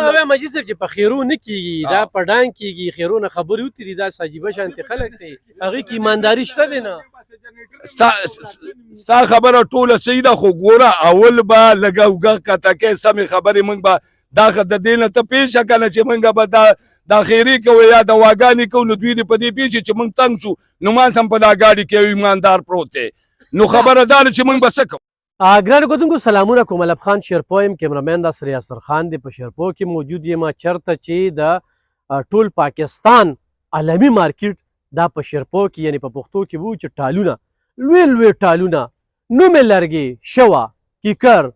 وایم مجید صاحب چې په خیرو نه کېږي دا په ډانګ کېږي خیرو نه خبرې وتري داسې عجیبه شانتې خلک دی هغې کې ایمانداري شته دی نه ستا خبره ټوله صحیح ده خو ګوره اول به لږه اوږه کته کې سمې خبرې موږ به دا د دې نه ته پېښه که نه چې موږ به دا خیرې کوو یا دواګانې کوو نو دوی دې په دې پېښې چې موږ تنګ شو نو ما هم په دا ګاډي کې یو ایماندار پروت دی نو خبره دا ده چې موږ به څه کوو ګرانو کتونکو سلامونه کوم الب خان شیرپو یم کیمرامین دا سر یاسر خان دی په شیرپو کې موجود یم چرته چې د ټول پاکستان عالمي مارکیټ دا په شیرپو کې یعنی په پښتو کې وو چې ټالونه لوی لوی ټالونه نومې لرګي شوه کیکر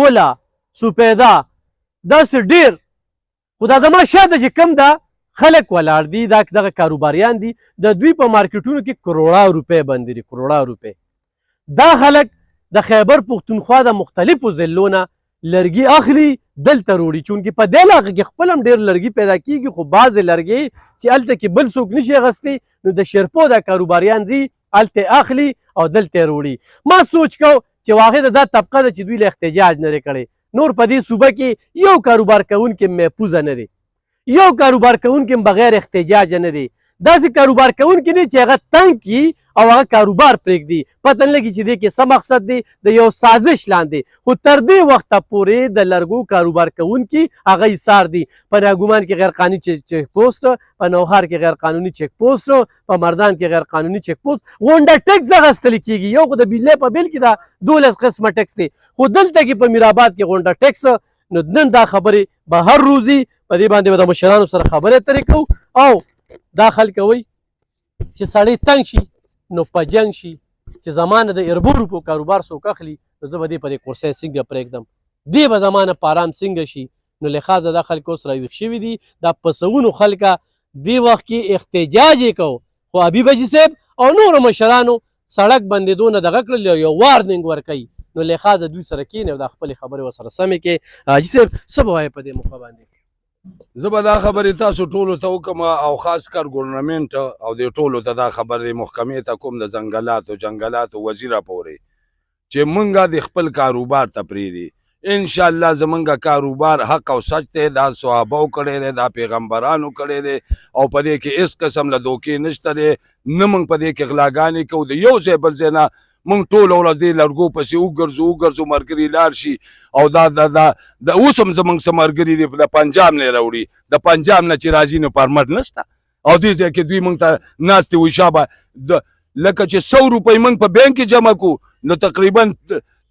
اوله سوپیدا داسې ډېر خو دا زما شاته چې کم ده خلک ولاړ دي دا دغه کاروباریان دي د دوی په مارکیټونو کې کروڑه روپۍ بندي دي کروڑه روپۍ دا خلک د خیبر پښتونخوا د مختلفو ضلعو نه لرګي اخلي دلته روړي چونکې په دې علاقه کې خپل هم ډېر لرګي پیدا کېږي خو بعضې لرګي چې هلته کې بل څوک نشي اخیستی نو د شیرپو دا کاروباریان ځي هلته اخلي او دلته روړي ما سوچ کو چې واحده دا طبقه ده چې دوی له احتجاج نه کړی نور په دې صوبه کې یو کاروبار کوونکی محفوظه نه دی یو کاروبار کوونکی بغیر احتجاجه نه دی داسې کاروبار کوونکی نه چې هغه تنګ کړي او هغه کاروبار پرېږدي پته نه لګي چې دې کې څه مقصد دی د یو سازش لاندې خو تر دې وخته پورې د لرګو کاروبار کوونکي هغه ایثار دي په ناګومان کې غیر قانوني چیک پوسټ په نوښار کې غیر قانوني چیک پوسټ په مردان کې غیر قانوني چیک پوسټ غونډه ټکس اخیستل کېږي یو خو د بجلۍ په بل کې دا 12 قسمه ټکس دی خو دلته کې په میرآباد کې غونډه ټکس نو نن دا خبرې به هر روزي په دې باندې به د مشرانو سره خبرې اترې کوو او دا خلک وایي چې سړی تنګ شي نو په جنګ شي چې زمانه د اربو روپو کاروبار څوک اخلي نو زه به دې په دې کورسۍ څنګه پرېږدم دې به زمانه په ارام څنګه شي نو لحاظه دا خلک اوس راویښ شوي دي دا په سوونو خلکه دې وخت کې احتجاج یې کوو خو حبیب حاجي صاحب او نورو مشرانو سړک بندېدو نه دغه کړل یو وارننګ ورکوي نو لحاظه دوی سره کښېني او دا خپلې خبرې ورسره سمې کړي حاجي صاحب څه به وایې په دې موقع باندې زه به دا خبرې تاسو ټولو ته وکړم او خاص کر ګورنمنټ او دې ټولو ته دا خبرې محکمې ته کوم د جنګلاتو وزیره پورې چې مونږ د خپل کاروبار ته پرېږدي انشاءالله زمونږ کاروبار حق او سچ دی دا صحابو کړی دی دا پیغمبرانو کړی دی او په دې کې هېڅ قسم له دوکې نشته دی نه مونږ په دې کې غلاګانې کوو د یو ځای بل ځای نه مونږ ټوله ورځ دې لرګو پسې وګرځو ملګري لاړ شي او دا اوس هم زموږ څه ملګري دي د پنجاب نه راوړي د پنجاب نه چې راځي نو پرمټ نشته او دې ځای کې دوی مونږ ته ناستې وي شابه لکه چې 100 روپۍ مونږ په بینک کې جمع کړو نو تقریبا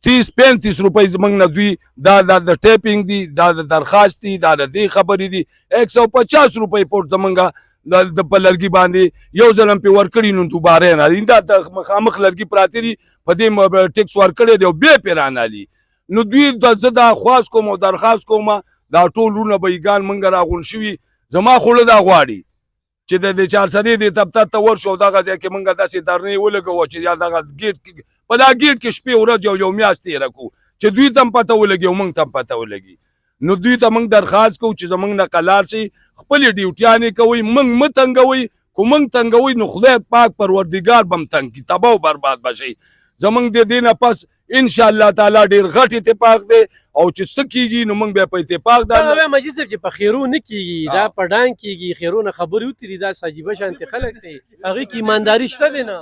30-35 روپۍ زموږ نه دوی دا د ټیپینګ دي دا د درخواست دي دا د دې خبرې دي 150 روپۍ پورت زمونږ د په لرګي باندې یو ځل هم پې ورکړي نو دوباره یې رالي دا د مخامخ لرګي پراته دي په دې ټکس ورکړی دی او بیا پې رانالي نو دوی زه دا خواست کوم او درخواست کوم دا ټول وروڼه بهیګان مونږ راغونډ شوي زما خوله دا غواړي چې د چارسدې دې طبقه ته ورشو او دغه ځای کې مونږ داسې درنې ولګوو چې یا دغه ګیټ په دا ګیټ کې شپې ورځ یو میاشت تېره کړو چې دوی ته هم پته ولګي او مونږ ته هم پته ولګي نو دوی ته مونږ درخواست کوو چې زمونږ نه قلار شي خپلې ډیوټیانې کوئ مونږ مه تنګوئ خو مونږ تنګوئ نو خدای پاک پروردګار به هم تنګ کړي تباه او برباد به شئ زمونږ د دې نه پس انشاءالله تعالی ډېر غټ اتفاق دی او چې څه کېږي نو مونږ بیا په اتفاق دا مجید صاحب چې په خیرو نه کېږي دا په ډانګ کېږي خیرو نه خبرې وتري داسې عجیبه شانتې خلک دی هغې کې ایمانداري شته دی نه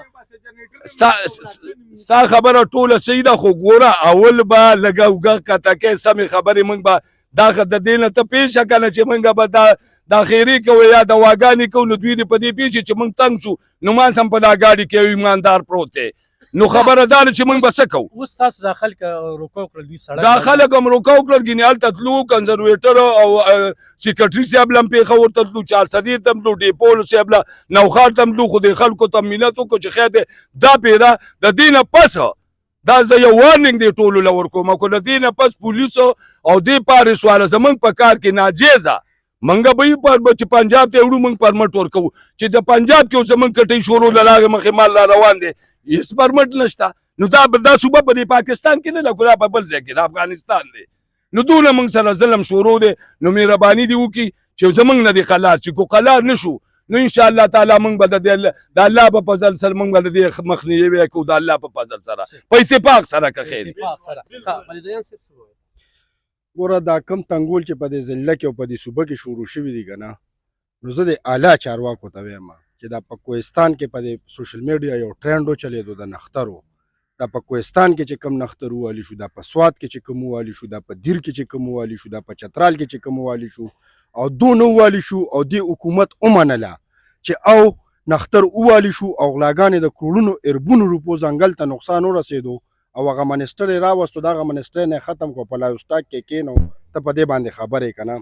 ستا خبره ټوله صحیح ده خو ګوره اول به لږه اوږه کته کې سمې خبرې مونږ به دا د دې نه ته پېښه که نه چې مونږ به دا خیرې کوو یا دواګانې کوو نو دوی دې په دې پېښې چې مونږ تنګ شو نو ما هم په دا ګاډي کې یو ایماندار پروت دی نو خبره دا ده چې مونږ به څه کوو اوس تاسو دا خلک روکو کړل دوی سړک دا خلک هم روکو کړل ګینې هلته تلو کنزرویټر او سیکرټري صاحب له هم پېښور ته تلو چارسدې ته هم تلو ډیپو صاحب له نوښار ته هم تلو خو دې خلکو ته مینت وکړو چې خیر دی دا پیره د دې نه پس دا زه یو وارننګ دی ټولو له ورکوم خو د دې نه پس پولیسو او دې پارس والا زموږ په کار کې ناجیزه منګه به چې پنجاب ته وړو موږ پرمټ ورکوو چې د پنجاب کې اوس زموږ کټۍ شروع له هغې مخې مال را روان دی هېڅ پرمټ نشته نو دا صوبه په دې پاکستان کې نه ده دا په بل ځای کې د افغانستان دی نو دونه موږ سره ظلم شروع دی نو مهرباني دې وکړي چې زموږ نه دې قلار چې کو قلار نه شو نو انشاءالله تعالی موږ به د الله په فضل سره موږ به د دې مخنیوی کوو د الله په فضل سره په اتفاق سره که خیر ګوره دا کم تنګول چې په دې ضلع کې او په دې صوبه کې شروع شوي دي که نه نو زه د اعلی چارواکو ته وایم چې دا په کوهستان کې په دې سوشل میډیا یو ټرینډ وچلېدو د نښترو دا په کوهستان کې چې کم نښتر ووالي شو دا په سوات کې چې کم ووالي شو دا په دیر کې چې کم ووالي شو دا په چترال کې چې کم ووالي شو او دونه ووالي شو او دې حکومت ومنله چې او نښتر ووالي شو او غلاګانې د کروڑونو اربونو روپو ځنګل ته نقصان ورسېدو او هغه منسټر یې راوستو دغه منسټر نه ختم کړو په لایوسټاک کې کېنو ته په دې باندې خبرې که نه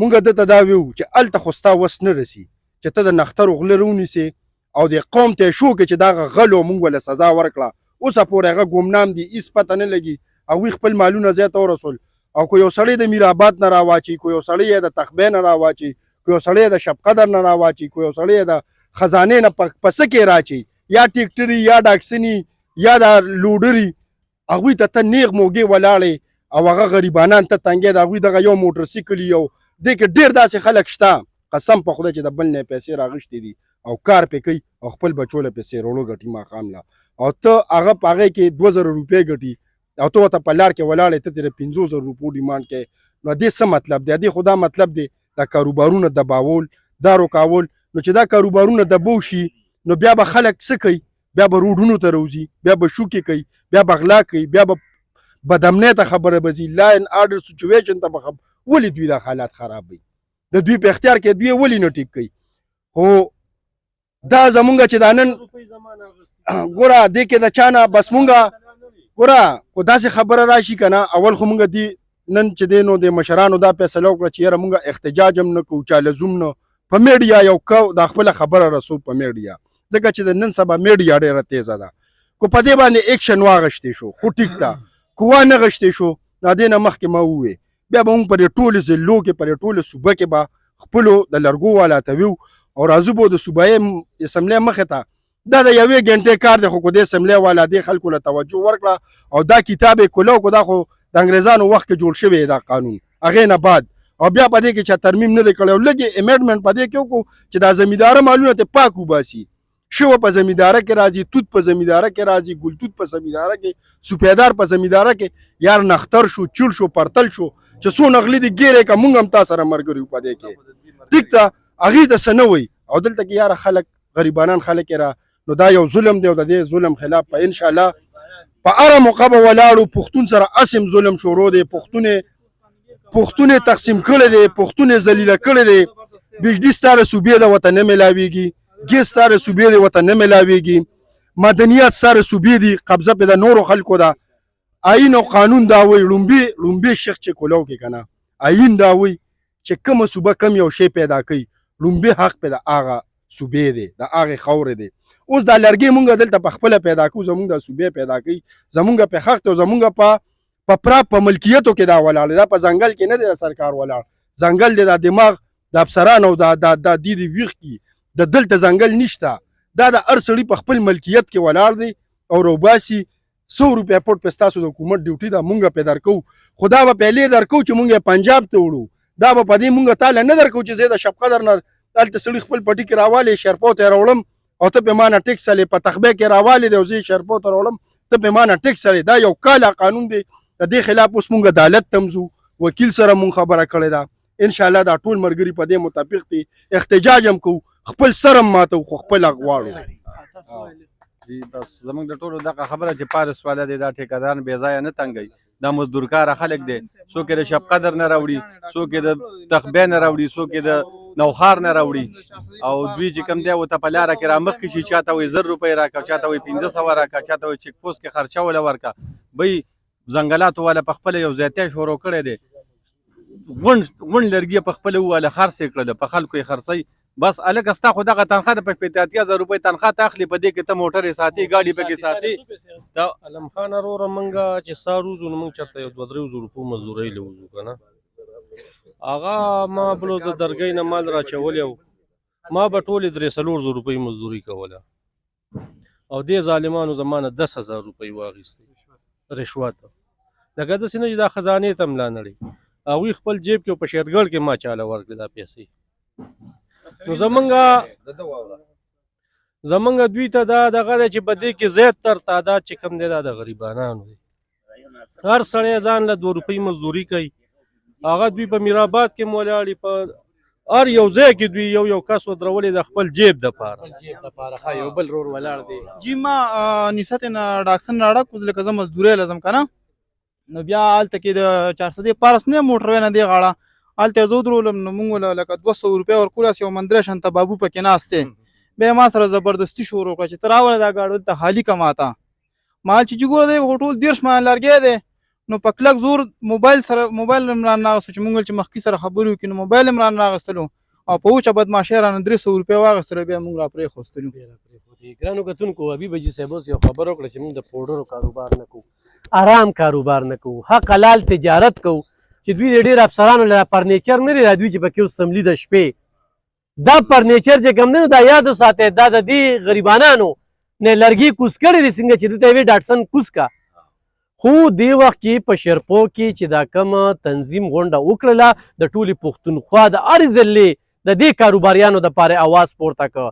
مونږ ده ته دا ویو چې هلته خو ستا وس نه رسي چې ته د نښترو غله رونیسې او د قوم ته یې شو کې چې دغه غلو مونږ له سزا ورکړه اوسه پورې هغه ګمنام دي هېڅ پته نه لګي هغوی خپل مالونه ځای ته ورسول او که یو سړی د میرآباد نه راواچي که یو سړی یې د تخبې نه راواچي که یو سړی یې د شب قدر نه راواچي که یو سړی یې د خزانې نه په څه کې راچي یا ټیکټري یا ډاکسني یا د لوډري هغوی ته ته نیغ موږې ولاړې او هغه غریبانان ته تنګې د هغوی دغه یو موټرسیکل یو دې کې ډېر داسې خلک شته قسم په خدای چې د بل نه پیسې راغشتې دي او کار پې کوي او خپل بچو له پیسې روړو ګټي ماښام له او ته هغه په هغې کې 2000 روپۍ ګټي او ته ورته په لار کې ولاړې ته ترې 500 روپو ډیمانډ کوې نو دې څه مطلب دی دې خو دا مطلب دی دا کاروبارونه دباول دا روکاول نو چې دا کاروبارونه دبو شي نو بیا به خلک څه کوي بیا به روډونو ته روځي بیا به شوکې کوي بیا به غلا کوي بیا به بدامنۍ ته خبره به ځي لا ان آرډر سچویشن ته به ولې دوی دا حالات خرابوي د دوی په اختیار کې دوی ولې نه ټیک کوي خو دا زمونږ چې دا نن ګوره دې کې د چا نه بس مونږه ګوره خو داسې خبره راشي که نه اول خو مونږ دې نن چې دی نو د مشرانو دا فیصله وکړه چې یاره مونږ احتجاج هم نه کوو چا لزوم نه په میډیا یو کو دا خپله خبره رسو په میډیا ځکه چې د نن سبا میډیا ډېره تیزه ده کو په دې باندې ایکشن واغشتې شو خو ټیک ده کو وانه غشتې شو نو دې نه مخکې ما ووې بیا به مونږ په دې ټولو ضلعو کې په دې ټولو صوبه کې به خپلو د لرګو والا ته ویو او راځو به د صوبایي اسمبلۍ مخې ته دا د یوې ګنټې کار دی خو کو دې اسمبلۍ والا دې خلکو له توجه ورکړه او دا کتاب یې کولو کو دا خو د انګریزانو وخت کې جوړ شوی دا قانون هغې نه بعد او بیا په دې کې چا ترمیم نه دی کړی او لږ یې امینډمنټ په دې کې وکړو چې دا زمینداره مالونه ته پاک وباسي شو په زمینداره کې راځي توت په زمینداره کې راځي ګلتوت په زمینداره کې سپیدار په زمینداره کې یار نختر شو چول شو پرتل شو چې څو نغلی دي ګیرې که مونږ هم تا سره ملګري یو په دې کې ټیک ده هغې ته څه نه وایي او دلته کې یاره خلک غریبانان خلک یې را نو دا یو ظلم دی او د دې ظلم خلاف په انشاءالله په هره موقع به ولاړو پښتون سره اسم ظلم شروع دی پښتون تقسیم کړی دی پښتون ذلیله کړی دی بجلی ستاره صوبې د وطن نه میلاویږي ګیس ستاره صوبې د وطن نه میلاویږي مدنیات ستاره صوبې دي قبضه په د نورو خلکو ده آئین او قانون دا وایي لومبي شیخ چې کولو کې که نه آئین دا وایي چې کومه صوبه کم یو شی پیدا کوي لومبي حق په د هغه صوبې دی د هغې خاورې دی اوس دا لرګي مونږ دلته په خپله پیدا کوو زمونږ د صوبې پیدا کوي زمونږ په حق او زمونږ په ملکیتو کې دا ولاړ دا په ځنګل کې نه دی سرکار ولاړ ځنګل دی دا دماغ د افسرانو د دې ویښ کې د دلته ځنګل نشته دا د هر سړي په خپل ملکیت کې ولاړ دی او روباسي 100 روپۍ پټ په ستاسو د حکومت ډیوټي ده مونږ پې درکوو خو دا به پهلې درکوو چې مونږ یې پنجاب ته وړو دا به په دې مونږ تاله نه درکوو چې زه د شب قدر نه هلته سړي خپل پټي کې راوالې شرپو ته یې راوړم او ته پې مانه ټیکس هلې په تخبې کې راوالې دی او زه یې شرپو ته راوړم ته پې مانه ټیکس هلې دا یو کاله قانون دی د دې خلاف اوس مونږ عدالت ته ځو وکیل سره مونږ خبره کړې ده انشاءالله دا ټول ملګري په دې مطابق دي احتجاج هم کوو خپل سر هم ماتو خو خپل غواړو بس زمونږ د ټولو دغه خبره چې پارس والا دی دا ټیکداران بې ځایه نه تنګوي دا مزدورکاره خلک دی څوک یې د شب قدر نه راوړي څوک یې د تخبې نه راوړي څوک یې د نوخار نه راوړي او دوی چې کوم دی ورته په لاره کې رامخکې شي چاته وایي 1000 روپۍ راکړه چاته وایي 1500 راکړه چاته وایي چیک پوسټ کې خرچه وله ورکړه بی ځنګلاتو والا په خپله یو ځایتیا شروع کړی دی غونډ لرګي په خپله وواله خرڅ یې کړله په خلکو یې خرڅوي بس الګ استا خو دغه تنخواه د 85,000 روپۍ تنخواه ته اخلي په دې کې ته موټر یې ساتي ګاډي پکې ساتي دا علم خان وروره مونږ چې سار وځو نو مونږ چېرته یو 2-3 روپو مزدورۍ له وځو که نه هغه ما بلو د درګۍ نه مال راچولی او ما به ټولې 3-4 روپۍ مزدوري کوله او دې ظالمانو زما نه 10,000 روپۍ واخیستې رشوت لکه داسې نه چې دا خزانې ته ملا نړۍ هغوی خپل جیب کې په شیرګړ کې ما چاله ورکړې دا پیسې نو زمونږ دوی ته دا دغه دی چې په دې کې زیات تر تعداد چې کوم دی دا د غریبانانو دی هر سړی ځان له 2 روپۍ مزدوري کوي هغه دوی په میرآباد کې مولاړي په هر یو ځای کې دوی یو کس ودرولې د خپل جیب دپاره جیب دپاره ښه یو بل رور ولاړ دی. جی ما نیست نه ډاکسن راړه کوز لکه زه مزدوري لازم کنه نو بیا هلته کې د 400 پارس نه موټر نه دی غاړه هلته زه ودرولم نو موږ لکه 200 روپۍ ورکول یو مندره شانته بابو پکې ناستې بیا ما سره زبردستي شروع کړه چې ته راوله دا ګاډی دلته خالي که ماته مال چې ګوره دی خو ټول 10 مایل لرګی دی نو په کلک زور موبایل هم راناغستو چې موږ چې مخکې سره خبرې وکړو نو موبایل هم راناغستلو او په وچه بدماشۍ رانه 300 روپۍ واغېستلو بیا موږ را پرېښوستلو. ګرانو کتونکو حبیب حاجي صاحب اوس یو خبره وکړه چې موږ د پوډرو کاروبار نه کوو آرام کاروبار نه کوو حق حلال تجارت کوو چې دوی د ډېر افسرانو له فرنیچر نه لري دوی چې پکې اوس سملي د شپې دا فرنیچر چې کوم دی نو دا یاد وساتئ دا د دې غریبانانو نه لرګي کوز کړی دی څنګه چې دته وی ډاټسن کوز کا خو دې وخت کې په شرپو کې چې دا کوم تنظیم غونډه وکړله د ټولې پښتونخوا د هرې ضلعې د دې کاروباریانو دپاره اواز پورته که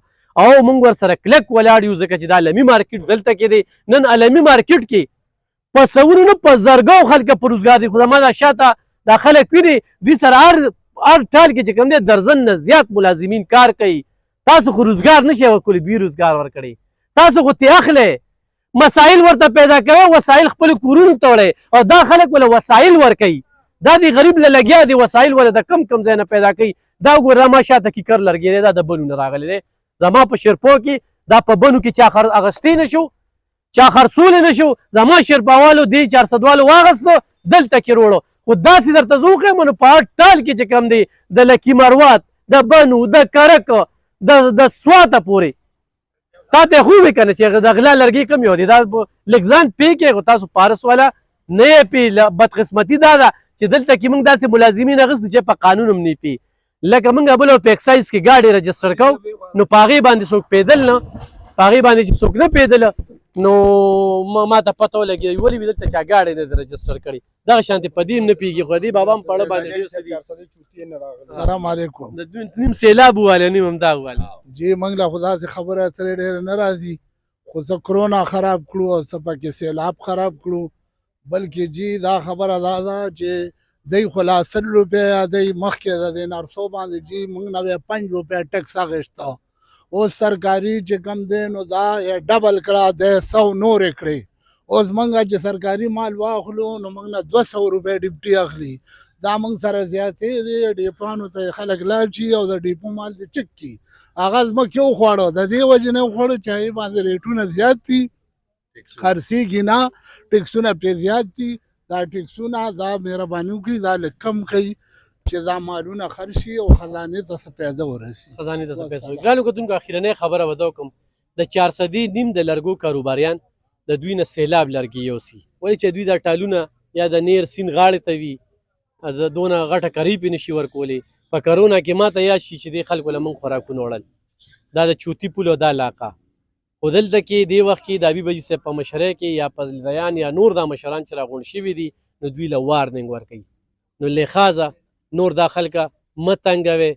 او موږ ورسره کلک ولاړ یو ځکه چې دا علمي مارکیټ دلته کې دی نن علمي مارکیټ کې په سوونو نه په زرګو خلک په روزګار دي خو زما دا شاته دا خلک ویني دوی سره هر ټال کې چې کوم دی درزن نه زیات ملازمین کار کوي تاسو خو روزګار نشئ ورکولی دوی روزګار ورکړئ تاسو خو تې اخلئ مسائل ورته پیدا کوي وسایل خپل کورونو ته وړئ او دا خلک ول وسایل ورکوي دا دی غریب له لګیا دي وسایل ول د کم ځای نه پیدا کوي دا وګوره ما شاته کیکر لرګی دی دا د بنو نه راغلی دی زما په شرپو کې دا په بنو کې چا اغستی نه شو چا خرڅولی نه شو زما شرپاوالو دې 400 والو واغسته دلته کې روړو خو داسې درته زه وښیم نو په هر ټال کې چې کوم دی د لکي مروات د بنو د کرک د سواته پورې تا ته خو وی کنه چې د غلا لرګي کم یو دي دا لګزان پی کې خو تاسو پارس والا نه پی بدقسمتي دا چې دلته کې موږ داسې ملازمین اغوستي چې په قانون هم نه پی لکه موږ بل په اکسایز کې گاډي رجسټر کوو نو پاغي باندې څوک پیدل نه پاغي باندې چې څوک نه پیدل نو ما ته پته ولګي ولې دلته چا گاډي نه رجسټر کړي دا شانتي پدیم نه پیږي خو دې بابا هم پړ باندې ډیر سدي السلام علیکم د نیم سیلاب واله نیم هم دا واله جی موږ له خدا سے خبره سره ډېر ناراضي خو څه کرونا خراب کړو او څه پکې سیلاب خراب کړو بلکې جی دا خبره دا ده چې دی خو لا 100 روپۍ دی مخکې د دې نرسو باندې جی موږ نه 5 روپۍ ټکس اخیسته اوس سرکاري چې کم دی نو دا ډبل کړه د 100 نورې کړې اوس موږ چې سرکاري مال واخلو نو موږ نه 200 روپۍ ډیپټي اخلي دا موږ سره زیاتې دی ډیپانو ته خلک لاړ شي او د ډیپو مال دې چک کړي هغه ځمکې وخوړو د دې وجې نه وخوړو چې هغې باندې ریټونه زیات دي خرڅېږي نه ټکسونه پرې زیات دي دا ټکسونه دا مهرباني وکړي دا لږ کم کوي چې دا مالونه خرڅ شي او خزانې ته څه پیدا ورسي خزانې ته څه پیدا ګرانو کتونکو اخرنۍ خبره به دا وکړم د 400 نیم د لرګو کاروباریان د دوی نه سیلاب لرګي یوسي ولې چې دوی دا ټالونه یا د نیر سیند غاړې ته وي د دونه غټه کرۍ پې نشي ورکولی په کرونا کې ماته یاد شي چې دې خلکو له موږ خوراکونه وړل دا د چوتي پول او دا علاقه خو دلته کې دې وخت کې د حبیب حاجي صاحب په مشرۍ کې یا فضلدیان یا نور دا مشران چې راغونډ شوي دي نو دوی له وارننګ ورکوي نو لحاظه نور دا خلکه مه تنګوئ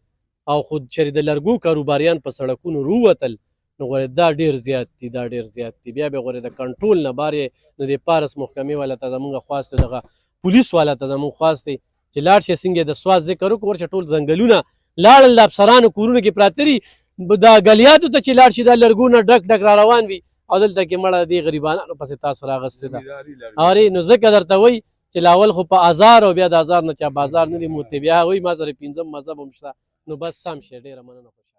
او خو چېرې د لرګو کاروباریان په سړکونو رووتل نو غواړې دا ډېر زیات دي دا ډېر زیات دي بیا به غواړې د کنټرول نه بار یې نو د پارس محکمې والا ته زمونږ خواست دی دغه پولیس والا ته زمونږ خواست دی چې لاړ شي څنګه د سوات ذکر وکړو ورشه ټول ځنګلونه لاړل د افسرانو کورونو کې پراته دي دا ګلیاتو ته چې لاړ شي دا لرګونه ډک ډک را روان وي او دلته کې مړه دې غریبانانو پسې تاسو راغستې ده اورې نو ځکه درته وایي چې لاول خو په ازار او بیا د ازار نه چا بازار نه دی موتی بیا وایي ما سره 5 مذهب هم شته نو بس سم شي ډېره مننه خوشحاله